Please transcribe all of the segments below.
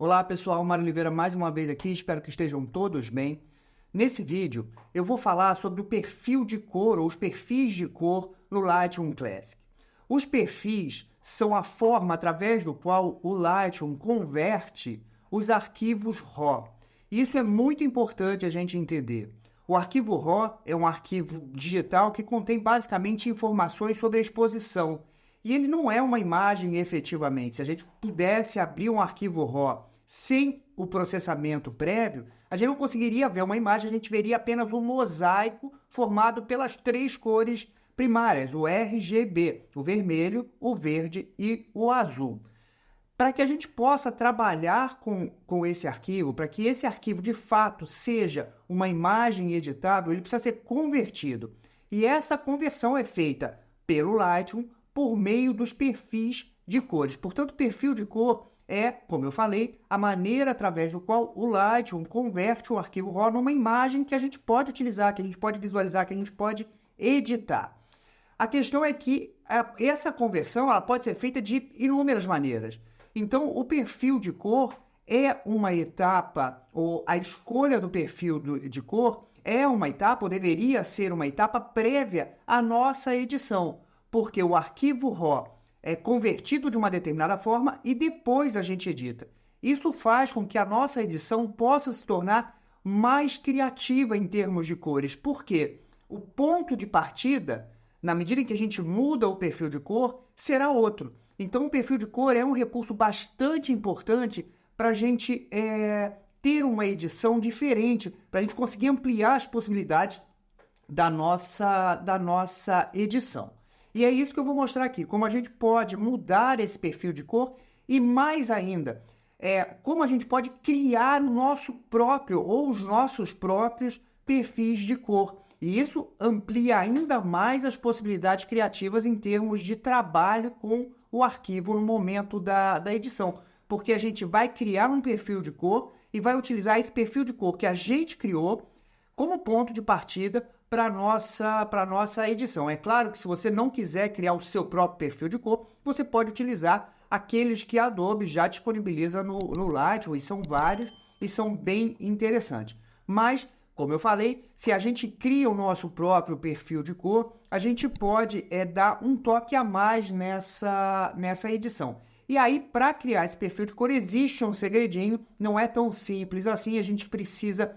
Olá pessoal, Mário Oliveira mais uma vez aqui, espero que estejam todos bem. Nesse vídeo eu vou falar sobre o perfil de cor ou os perfis de cor no Lightroom Classic. Os perfis são a forma através do qual o Lightroom converte os arquivos RAW. Isso é muito importante a gente entender. O arquivo RAW é um arquivo digital que contém basicamente informações sobre a exposição. E ele não é uma imagem efetivamente. Se a gente pudesse abrir um arquivo RAW sem o processamento prévio, a gente não conseguiria ver uma imagem, a gente veria apenas um mosaico formado pelas três cores primárias, o RGB, o vermelho, o verde e o azul. Para que a gente possa trabalhar com esse arquivo, para que esse arquivo de fato seja uma imagem editável, ele precisa ser convertido. E essa conversão é feita pelo Lightroom por meio dos perfis de cores. Portanto, o perfil de cor é, como eu falei, a maneira através do qual o Lightroom converte o arquivo RAW numa imagem que a gente pode utilizar, que a gente pode visualizar, que a gente pode editar. A questão é que essa conversão ela pode ser feita de inúmeras maneiras. Então, o perfil de cor é uma etapa, ou a escolha do perfil de cor é uma etapa, ou deveria ser uma etapa prévia à nossa edição, porque o arquivo RAW é convertido de uma determinada forma e depois a gente edita. Isso faz com que a nossa edição possa se tornar mais criativa em termos de cores, porque o ponto de partida, na medida em que a gente muda o perfil de cor, será outro. Então, o perfil de cor é um recurso bastante importante para a gente ter uma edição diferente, para a gente conseguir ampliar as possibilidades da nossa edição. E é isso que eu vou mostrar aqui, como a gente pode mudar esse perfil de cor e, mais ainda, como a gente pode criar o nosso próprio ou os nossos próprios perfis de cor. E isso amplia ainda mais as possibilidades criativas em termos de trabalho com o arquivo no momento da edição, porque a gente vai criar um perfil de cor e vai utilizar esse perfil de cor que a gente criou como ponto de partida para a nossa edição. É claro que se você não quiser criar o seu próprio perfil de cor, você pode utilizar aqueles que a Adobe já disponibiliza no Lightroom, e são vários e são bem interessantes. Mas, como eu falei, se a gente cria o nosso próprio perfil de cor, a gente pode dar um toque a mais nessa edição. E aí, para criar esse perfil de cor, existe um segredinho, não é tão simples assim, a gente precisa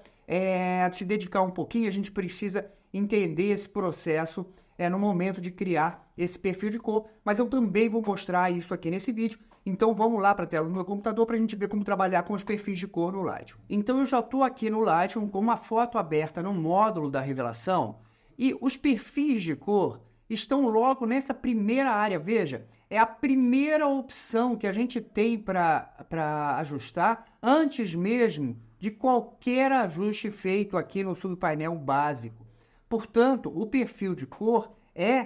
se dedicar um pouquinho, a gente precisa entender esse processo no momento de criar esse perfil de cor, mas eu também vou mostrar isso aqui nesse vídeo. Então vamos lá para a tela do meu computador para a gente ver como trabalhar com os perfis de cor no Lightroom. Então eu já estou aqui no Lightroom com uma foto aberta no módulo da revelação e os perfis de cor estão logo nessa primeira área. Veja, é a primeira opção que a gente tem para ajustar antes mesmo de qualquer ajuste feito aqui no subpainel básico. Portanto, o perfil de cor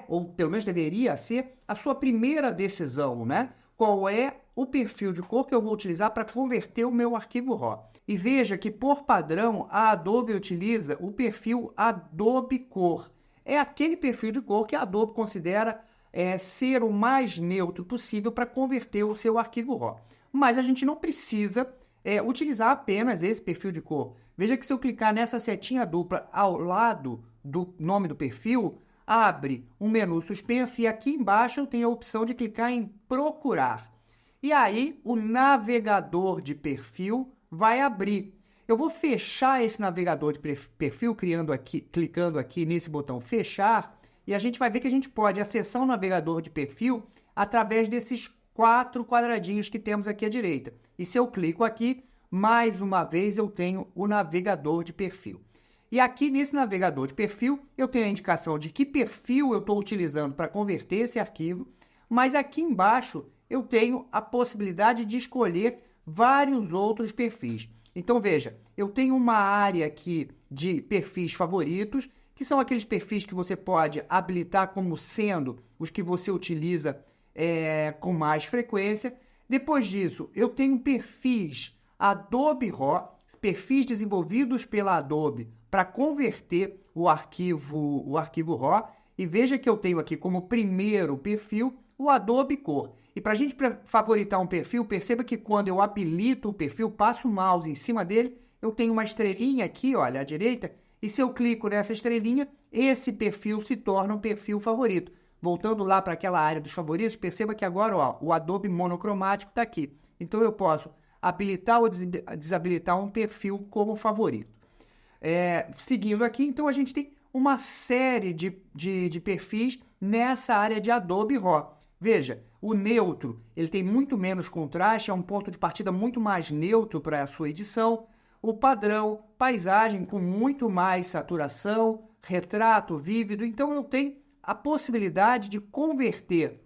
ou pelo menos deveria ser, a sua primeira decisão, né? Qual é o perfil de cor que eu vou utilizar para converter o meu arquivo RAW. E veja que, por padrão, a Adobe utiliza o perfil Adobe Cor. É aquele perfil de cor que a Adobe considera ser o mais neutro possível para converter o seu arquivo RAW. Mas a gente não precisa utilizar apenas esse perfil de cor. Veja que se eu clicar nessa setinha dupla ao lado do nome do perfil, abre um menu suspenso e aqui embaixo eu tenho a opção de clicar em procurar. E aí o navegador de perfil vai abrir. Eu vou fechar esse navegador de perfil clicando aqui nesse botão fechar, e a gente vai ver que a gente pode acessar o navegador de perfil através desses 4 quadradinhos que temos aqui à direita. E se eu clico aqui, mais uma vez eu tenho o navegador de perfil. E aqui nesse navegador de perfil, eu tenho a indicação de que perfil eu estou utilizando para converter esse arquivo, mas aqui embaixo eu tenho a possibilidade de escolher vários outros perfis. Então veja, eu tenho uma área aqui de perfis favoritos, que são aqueles perfis que você pode habilitar como sendo os que você utiliza com mais frequência. Depois disso, eu tenho perfis Adobe RAW, perfis desenvolvidos pela Adobe para converter o arquivo RAW, e veja que eu tenho aqui como primeiro perfil o Adobe Cor. E para a gente favoritar um perfil, perceba que quando eu habilito o perfil, passo o mouse em cima dele, eu tenho uma estrelinha aqui, olha, à direita, e se eu clico nessa estrelinha, esse perfil se torna um perfil favorito. Voltando lá para aquela área dos favoritos, perceba que agora ó, o Adobe monocromático está aqui. Então eu posso habilitar ou desabilitar um perfil como favorito. Seguindo aqui, então a gente tem uma série de perfis nessa área de Adobe RAW. Veja, o neutro, ele tem muito menos contraste, é um ponto de partida muito mais neutro para a sua edição. O padrão, paisagem com muito mais saturação, retrato vívido. Então eu tenho a possibilidade de converter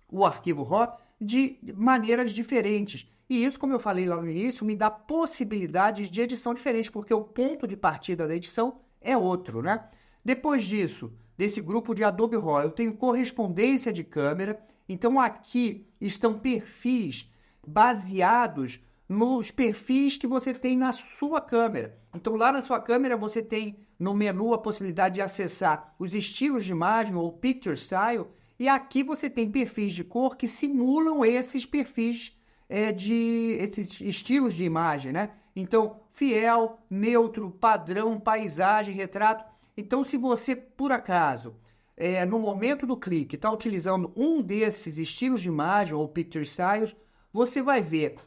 o arquivo RAW de maneiras diferentes. E isso, como eu falei lá no início, me dá possibilidades de edição diferentes, porque o ponto de partida da edição é outro, né? Depois disso, desse grupo de Adobe RAW, eu tenho correspondência de câmera. Então aqui estão perfis baseados nos perfis que você tem na sua câmera. Então lá na sua câmera você tem no menu a possibilidade de acessar os estilos de imagem ou Picture Style, e aqui você tem perfis de cor que simulam esses perfis esses estilos de imagem, né? Então, fiel, neutro, padrão, paisagem, retrato. Então, se você, por acaso, no momento do clique, está utilizando um desses estilos de imagem ou Picture Styles, você vai ver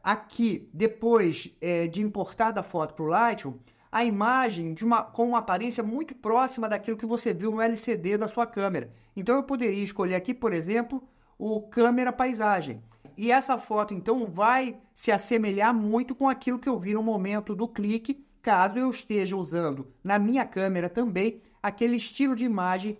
aqui, depois de importar da foto para o Lightroom, a imagem com uma aparência muito próxima daquilo que você viu no LCD da sua câmera. Então, eu poderia escolher aqui, por exemplo, o câmera paisagem. E essa foto, então, vai se assemelhar muito com aquilo que eu vi no momento do clique, caso eu esteja usando na minha câmera também aquele estilo de imagem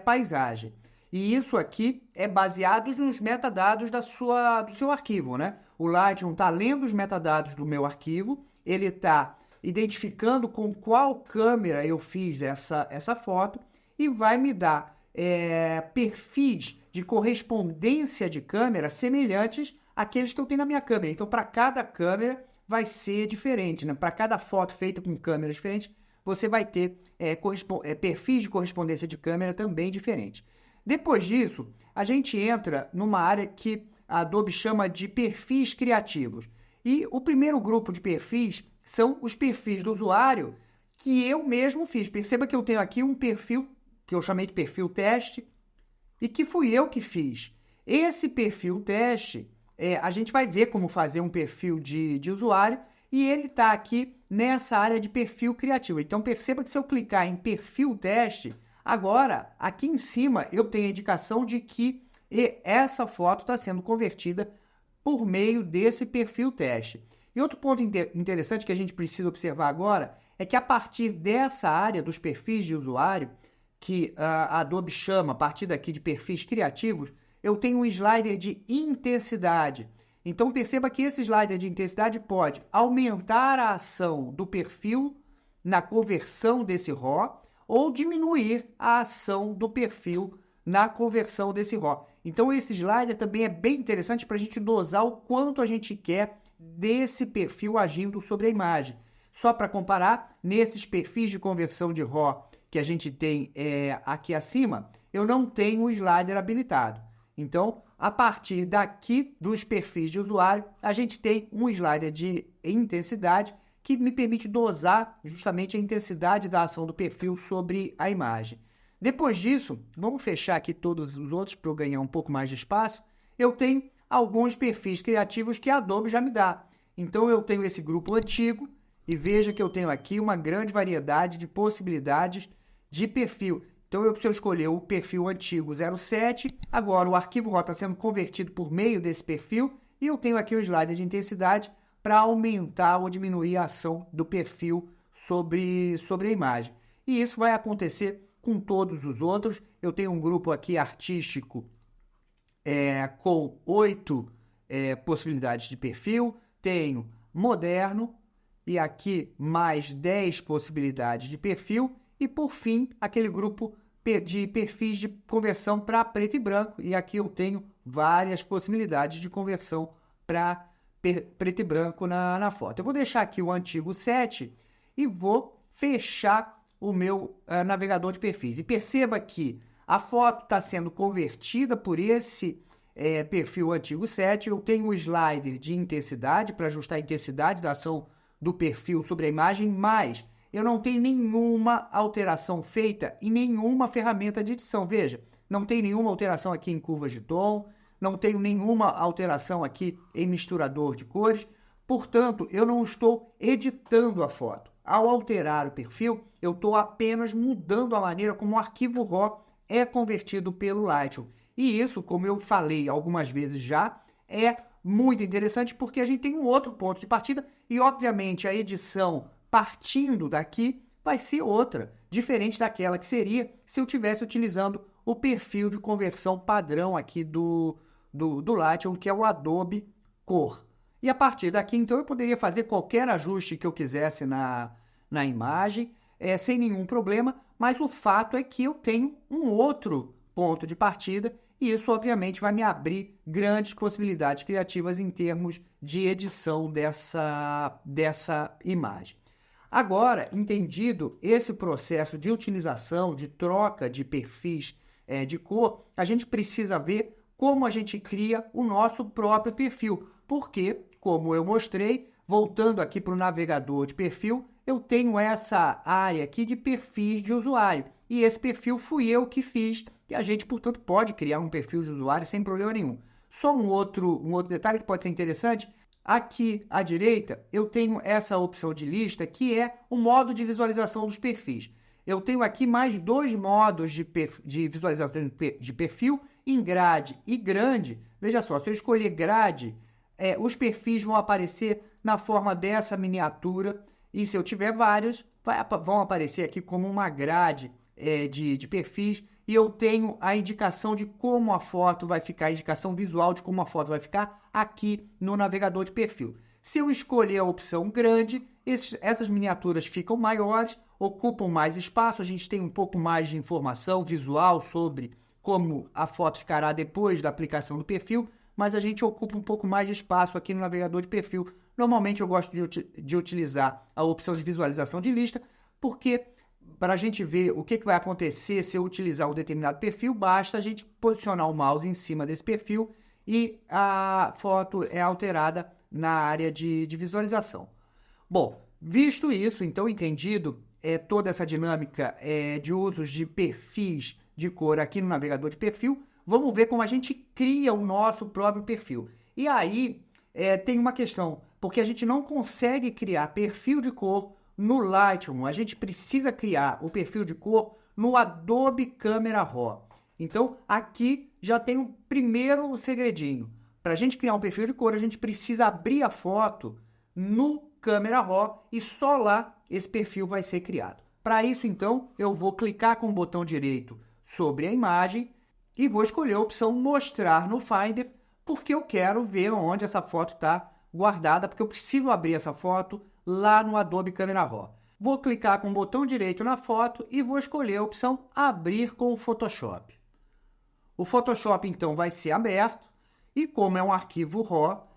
paisagem. E isso aqui é baseado nos metadados do seu arquivo, né? O Lightroom está lendo os metadados do meu arquivo, ele está identificando com qual câmera eu fiz essa foto e vai me dar perfis de correspondência de câmera semelhantes àqueles que eu tenho na minha câmera. Então, para cada câmera vai ser diferente, né? Para cada foto feita com câmeras diferentes, você vai ter perfis de correspondência de câmera também diferentes. Depois disso, a gente entra numa área que a Adobe chama de perfis criativos. E o primeiro grupo de perfis são os perfis do usuário que eu mesmo fiz. Perceba que eu tenho aqui um perfil que eu chamei de perfil teste e que fui eu que fiz. Esse perfil teste, a gente vai ver como fazer um perfil de usuário e ele está aqui nessa área de perfil criativo. Então, perceba que se eu clicar em perfil teste, agora, aqui em cima, eu tenho a indicação de que essa foto está sendo convertida por meio desse perfil teste. E outro ponto interessante que a gente precisa observar agora é que a partir dessa área dos perfis de usuário, que a Adobe chama, a partir daqui de perfis criativos, eu tenho um slider de intensidade. Então, perceba que esse slider de intensidade pode aumentar a ação do perfil na conversão desse RAW ou diminuir a ação do perfil na conversão desse RAW. Então, esse slider também é bem interessante para a gente dosar o quanto a gente quer desse perfil agindo sobre a imagem. Só para comparar, nesses perfis de conversão de RAW que a gente tem aqui acima, eu não tenho o slider habilitado. Então, a partir daqui dos perfis de usuário, a gente tem um slider de intensidade que me permite dosar justamente a intensidade da ação do perfil sobre a imagem. Depois disso, vamos fechar aqui todos os outros para eu ganhar um pouco mais de espaço. Eu tenho alguns perfis criativos que a Adobe já me dá. Então, eu tenho esse grupo antigo e veja que eu tenho aqui uma grande variedade de possibilidades de perfil. Então, se eu escolher o perfil antigo 07, agora o arquivo RAW está sendo convertido por meio desse perfil e eu tenho aqui o slider de intensidade para aumentar ou diminuir a ação do perfil sobre a imagem. E isso vai acontecer com todos os outros. Eu tenho um grupo aqui artístico com 8 possibilidades de perfil, tenho moderno e aqui mais 10 possibilidades de perfil e, por fim, aquele grupo de perfis de conversão para preto e branco, e aqui eu tenho várias possibilidades de conversão para preto e branco na foto. Eu vou deixar aqui o antigo 7 e vou fechar o meu navegador de perfis. E perceba que A foto está sendo convertida por esse perfil antigo 7. Eu tenho um slider de intensidade para ajustar a intensidade da ação do perfil sobre a imagem, mas eu não tenho nenhuma alteração feita em nenhuma ferramenta de edição. Veja, não tem nenhuma alteração aqui em curvas de tom, não tenho nenhuma alteração aqui em misturador de cores, portanto, eu não estou editando a foto. Ao alterar o perfil, eu estou apenas mudando a maneira como o arquivo RAW é convertido pelo Lightroom. E isso, como eu falei algumas vezes já, é muito interessante porque a gente tem um outro ponto de partida e, obviamente, a edição partindo daqui vai ser outra, diferente daquela que seria se eu estivesse utilizando o perfil de conversão padrão aqui do Lightroom, que é o Adobe Cor. E a partir daqui, então, eu poderia fazer qualquer ajuste que eu quisesse na imagem, sem nenhum problema, mas o fato é que eu tenho um outro ponto de partida e isso, obviamente, vai me abrir grandes possibilidades criativas em termos de edição dessa imagem. Agora, entendido esse processo de utilização, de troca de perfis de cor, a gente precisa ver como a gente cria o nosso próprio perfil, porque, como eu mostrei, voltando aqui para o navegador de perfil, eu tenho essa área aqui de perfis de usuário. E esse perfil fui eu que fiz, e a gente, portanto, pode criar um perfil de usuário sem problema nenhum. Só um outro detalhe que pode ser interessante, aqui à direita eu tenho essa opção de lista, que é o modo de visualização dos perfis. Eu tenho aqui mais dois modos de visualização de perfil, em grade e grande. Veja só, se eu escolher grade, os perfis vão aparecer na forma dessa miniatura, e se eu tiver vários, vão aparecer aqui como uma grade de perfis, e eu tenho a indicação de como a foto vai ficar, a indicação visual de como a foto vai ficar aqui no navegador de perfil. Se eu escolher a opção grande, essas miniaturas ficam maiores, ocupam mais espaço, a gente tem um pouco mais de informação visual sobre como a foto ficará depois da aplicação do perfil, mas a gente ocupa um pouco mais de espaço aqui no navegador de perfil. Normalmente eu gosto de utilizar a opção de visualização de lista, porque para a gente ver o que vai acontecer se eu utilizar um determinado perfil, basta a gente posicionar o mouse em cima desse perfil e a foto é alterada na área de visualização. Bom, visto isso, então entendido toda essa dinâmica de usos de perfis de cor aqui no navegador de perfil, vamos ver como a gente cria o nosso próprio perfil. E aí tem uma questão, porque a gente não consegue criar perfil de cor no Lightroom, a gente precisa criar o perfil de cor no Adobe Camera Raw. Então, aqui já tem o primeiro segredinho. Para a gente criar um perfil de cor, a gente precisa abrir a foto no Camera Raw e só lá esse perfil vai ser criado. Para isso, então, eu vou clicar com o botão direito sobre a imagem e vou escolher a opção Mostrar no Finder, porque eu quero ver onde essa foto está guardada, porque eu preciso abrir essa foto lá no Adobe Camera Raw. Vou clicar com o botão direito na foto e vou escolher a opção Abrir com o Photoshop. O Photoshop, então, vai ser aberto e, como é um arquivo RAW,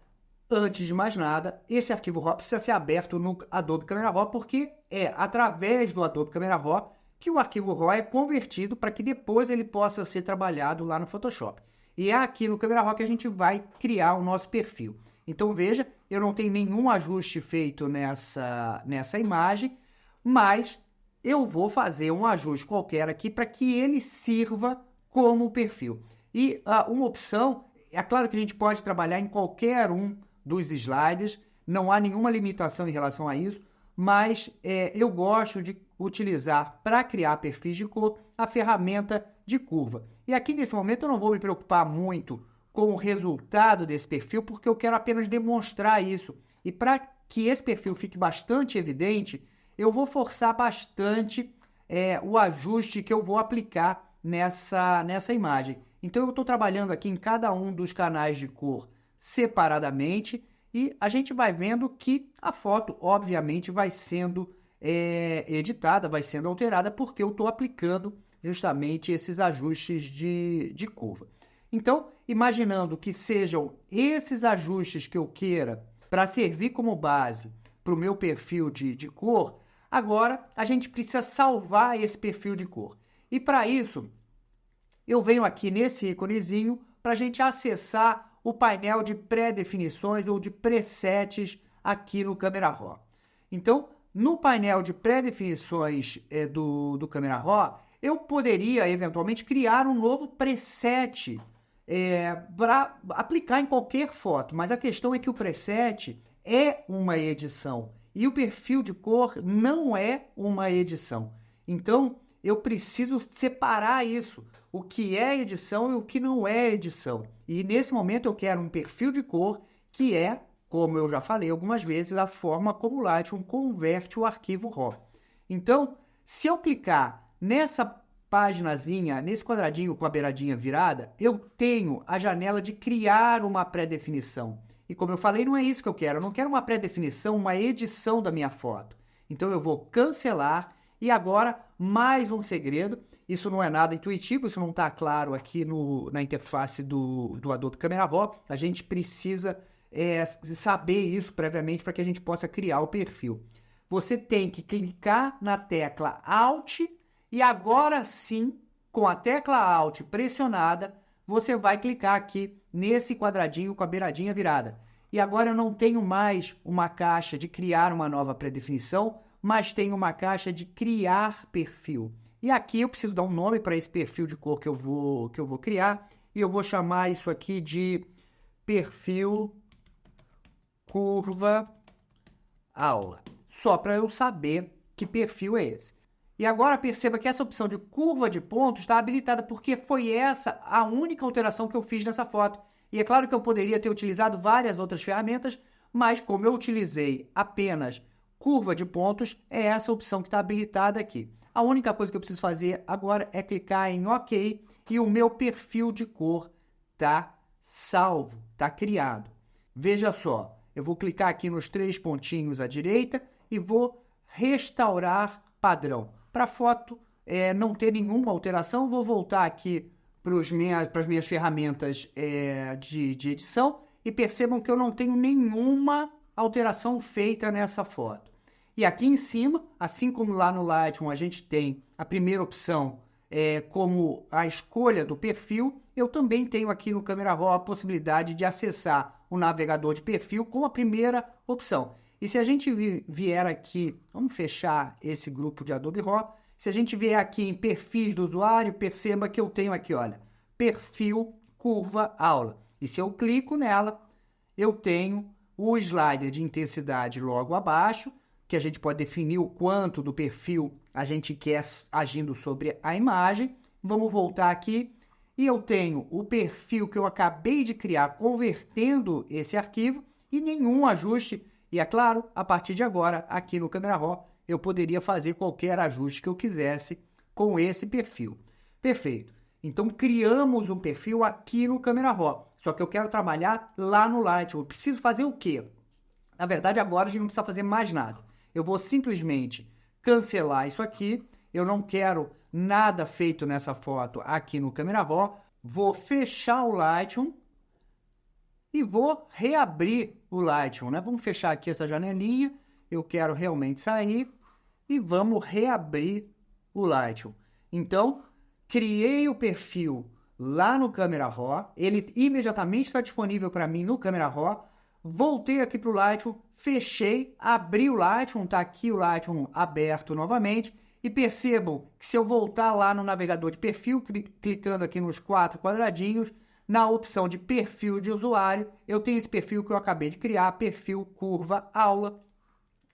antes de mais nada, esse arquivo RAW precisa ser aberto no Adobe Camera Raw, porque é através do Adobe Camera Raw que o arquivo RAW é convertido para que depois ele possa ser trabalhado lá no Photoshop. E é aqui no Camera Raw que a gente vai criar o nosso perfil. Então, veja, eu não tenho nenhum ajuste feito nessa imagem, mas eu vou fazer um ajuste qualquer aqui para que ele sirva como perfil. E uma opção, é claro que a gente pode trabalhar em qualquer um dos sliders, não há nenhuma limitação em relação a isso, mas eu gosto de utilizar para criar perfis de cor a ferramenta de curva. E aqui nesse momento eu não vou me preocupar muito com o resultado desse perfil, porque eu quero apenas demonstrar isso. E para que esse perfil fique bastante evidente, eu vou forçar bastante o ajuste que eu vou aplicar nessa imagem. Então eu estou trabalhando aqui em cada um dos canais de cor separadamente e a gente vai vendo que a foto, obviamente, vai sendo editada, vai sendo alterada, porque eu estou aplicando justamente esses ajustes de curva. Então, imaginando que sejam esses ajustes que eu queira para servir como base para o meu perfil de cor, agora a gente precisa salvar esse perfil de cor. E para isso, eu venho aqui nesse íconezinho para a gente acessar o painel de pré-definições ou de presets aqui no Camera Raw. Então, no painel de pré-definições do Camera Raw, eu poderia, eventualmente, criar um novo preset para aplicar em qualquer foto, mas a questão é que o preset é uma edição e o perfil de cor não é uma edição. Então, eu preciso separar isso, o que é edição e o que não é edição. E nesse momento eu quero um perfil de cor que é, como eu já falei algumas vezes, a forma como o Lightroom converte o arquivo RAW. Então, se eu clicar nessa paginazinha, nesse quadradinho com a beiradinha virada, eu tenho a janela de criar uma pré-definição. E como eu falei, não é isso que eu quero. Eu não quero uma pré-definição, uma edição da minha foto. Então eu vou cancelar. E agora, mais um segredo. Isso não é nada intuitivo, isso não está claro aqui na interface do Adobe Camera Raw. A gente precisa saber isso previamente para que a gente possa criar o perfil. Você tem que clicar na tecla Alt e agora sim, com a tecla Alt pressionada, você vai clicar aqui nesse quadradinho com a beiradinha virada. E agora eu não tenho mais uma caixa de criar uma nova pré-definição, mas tenho uma caixa de criar perfil. E aqui eu preciso dar um nome para esse perfil de cor que eu vou criar, e eu vou chamar isso aqui de perfil curva aula, só para eu saber que perfil é esse. E agora perceba que essa opção de curva de pontos está habilitada porque foi essa a única alteração que eu fiz nessa foto. E é claro que eu poderia ter utilizado várias outras ferramentas, mas como eu utilizei apenas curva de pontos, é essa opção que está habilitada aqui. A única coisa que eu preciso fazer agora é clicar em OK e o meu perfil de cor está salvo, está criado. Veja só, eu vou clicar aqui nos 3 pontinhos à direita e vou restaurar padrão. Para a foto não ter nenhuma alteração, vou voltar aqui para as minhas ferramentas de edição e percebam que eu não tenho nenhuma alteração feita nessa foto. E aqui em cima, assim como lá no Lightroom a gente tem a primeira opção como a escolha do perfil, eu também tenho aqui no Camera Raw a possibilidade de acessar o navegador de perfil com a primeira opção. E se a gente vier aqui, vamos fechar esse grupo de Adobe Raw, se a gente vier aqui em perfis do usuário, perceba que eu tenho aqui, olha, perfil curva aula. E se eu clico nela, eu tenho o slider de intensidade logo abaixo, que a gente pode definir o quanto do perfil a gente quer agindo sobre a imagem. Vamos voltar aqui e eu tenho o perfil que eu acabei de criar convertendo esse arquivo e nenhum ajuste. E é claro, a partir de agora, aqui no Camera Raw, eu poderia fazer qualquer ajuste que eu quisesse com esse perfil. Perfeito. Então, criamos um perfil aqui no Camera Raw. Só que eu quero trabalhar lá no Lightroom. Eu preciso fazer o quê? Na verdade, agora a gente não precisa fazer mais nada. Eu vou simplesmente cancelar isso aqui. Eu não quero nada feito nessa foto aqui no Camera Raw. Vou fechar o Lightroom e vou reabrir o Lightroom, né? Vamos fechar aqui essa janelinha. Eu quero realmente sair e vamos reabrir o Lightroom. Então, criei o perfil lá no Camera Raw. Ele imediatamente está disponível para mim no Camera Raw. Voltei aqui para o Lightroom, fechei, abri o Lightroom, está aqui o Lightroom aberto novamente. E percebam que se eu voltar lá no navegador de perfil, clicando aqui nos 4 quadradinhos, na opção de perfil de usuário, eu tenho esse perfil que eu acabei de criar, perfil curva aula.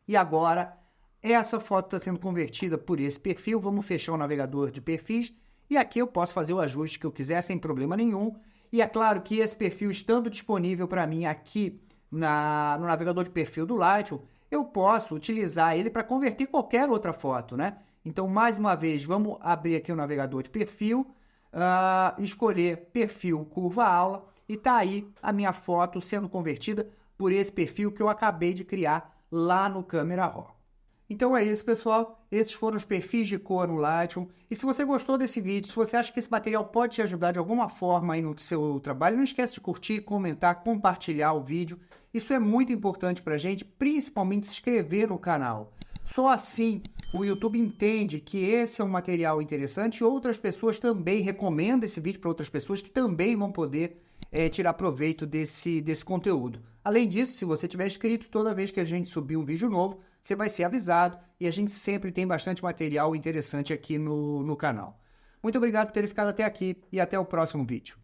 E agora, essa foto está sendo convertida por esse perfil. Vamos fechar o navegador de perfis. E aqui eu posso fazer o ajuste que eu quiser sem problema nenhum. E é claro que esse perfil estando disponível para mim aqui no navegador de perfil do Lightroom, eu posso utilizar ele para converter qualquer outra foto, né? Então, mais uma vez, vamos abrir aqui o navegador de perfil, escolher perfil curva aula e tá aí a minha foto sendo convertida por esse perfil que eu acabei de criar lá no Camera Raw. Então é isso, pessoal. Esses foram os perfis de cor no Lightroom. E se você gostou desse vídeo, se você acha que esse material pode te ajudar de alguma forma aí no seu trabalho, não esquece de curtir, comentar, compartilhar o vídeo. Isso é muito importante pra gente, principalmente se inscrever no canal. Só assim o YouTube entende que esse é um material interessante e outras pessoas também recomendam esse vídeo para outras pessoas que também vão poder tirar proveito desse conteúdo. Além disso, se você tiver inscrito, toda vez que a gente subir um vídeo novo, você vai ser avisado e a gente sempre tem bastante material interessante aqui no canal. Muito obrigado por ter ficado até aqui e até o próximo vídeo.